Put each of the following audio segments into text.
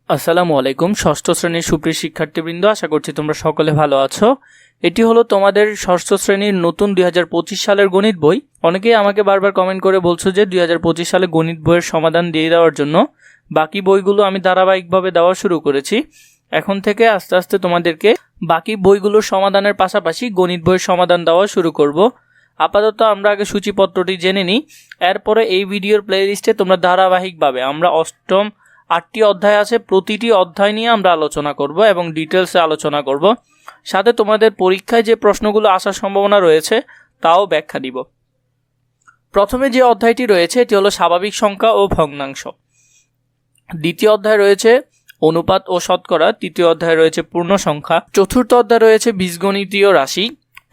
আসসালামু আলাইকুম। ষষ্ঠ শ্রেণীর সুপ্রিয় শিক্ষার্থীবৃন্দ, আশা করছি তোমরা সকলে ভালো আছো। এটি হলো তোমাদের ষষ্ঠ শ্রেণীর নতুন 2025 সালের গণিত বই। অনেকেই আমাকে বারবার কমেন্ট করে বলছো যে 2025 সালে গণিত বইয়ের সমাধান দিয়ে দেওয়ার জন্য। বাকি বইগুলো আমি ধারাবাহিকভাবে দেওয়া শুরু করেছি। এখন থেকে আস্তে আস্তে তোমাদেরকে বাকি বইগুলোর সমাধানের পাশাপাশি গণিত বইয়ের সমাধান দেওয়া শুরু করব। আপাতত আমরা আগে সূচিপত্রটি জেনে নিই, এরপরে এই ভিডিওর প্লেলিস্টে তোমরা ধারাবাহিকভাবে আমরা অষ্টম 8টি অধ্যায় আছে, প্রতিটি অধ্যায় নিয়ে আমরা আলোচনা করব এবং ডিটেলসে আলোচনা করব। সাথে তোমাদের পরীক্ষায় যে প্রশ্নগুলো আসার সম্ভাবনা রয়েছে তাও ব্যাখ্যা দিব। প্রথমে যে অধ্যায়টি রয়েছে এটি হলো স্বাভাবিক সংখ্যা ও ভগ্নাংশ। দ্বিতীয় অধ্যায় রয়েছে অনুপাত ও শতকরা। তৃতীয় অধ্যায় রয়েছে পূর্ণ সংখ্যা। চতুর্থ অধ্যায় রয়েছে বীজগণিতীয় রাশি।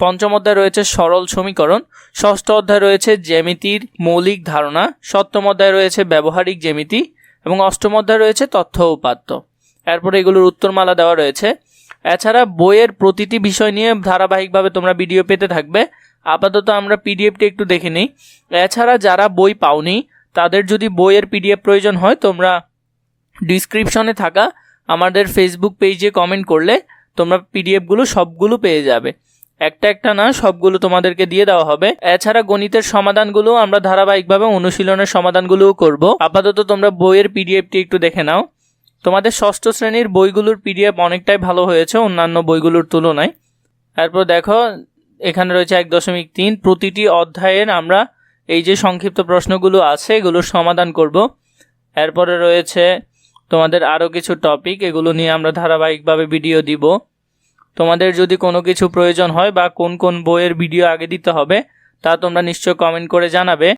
পঞ্চম অধ্যায় রয়েছে সরল সমীকরণ। ষষ্ঠ অধ্যায় রয়েছে জ্যামিতির মৌলিক ধারণা। সপ্তম অধ্যায় রয়েছে ব্যবহারিক জ্যামিতি এবং অষ্টম অধ্যায় রয়েছে তথ্য উপাত্ত। এরপরে এগুলোর উত্তরমালা দেওয়া রয়েছে। এছাড়া বইয়ের প্রতিটি বিষয় নিয়ে ধারাবাহিকভাবে তোমরা ভিডিও পেতে থাকবে। আপাতত আমরা পিডিএফটি একটু দেখে নিই। এছাড়া যারা বই পাওনি তাদের যদি বইয়ের পিডিএফ প্রয়োজন হয় তোমরা ডিসক্রিপশনে থাকা আমাদের ফেসবুক পেজে কমেন্ট করলে তোমরা পিডিএফগুলো সবগুলো পেয়ে যাবে। একটা একটা না, সবগুলো তোমাদেরকে দিয়ে দেওয়া হবে। এছাড়া গণিতের সমাধানগুলো আমরা ধারাবাহিকভাবে অনুশীলনের সমাধানগুলোও করব। আপাতত তোমরা বইয়ের পিডিএফটি একটু দেখে নাও। তোমাদের ষষ্ঠ শ্রেণীর বইগুলোর পিডিএফ অনেকটাই ভালো হয়েছে অন্যান্য বইগুলোর তুলনায়। তারপর দেখো এখানে রয়েছে 1.3। প্রতিটি অধ্যায়ের আমরা এই যে সংক্ষিপ্ত প্রশ্নগুলো আছে এগুলোর সমাধান করব। এরপরে রয়েছে তোমাদের আরও কিছু টপিক, এগুলো নিয়ে আমরা ধারাবাহিকভাবে ভিডিও দিব। তোমাদের যদি কোনো কিছু প্রয়োজন হয় বা কোন কোন বইয়ের ভিডিও আগে দিতে হবে তা তোমরা নিশ্চয় কমেন্ট করে জানাবে।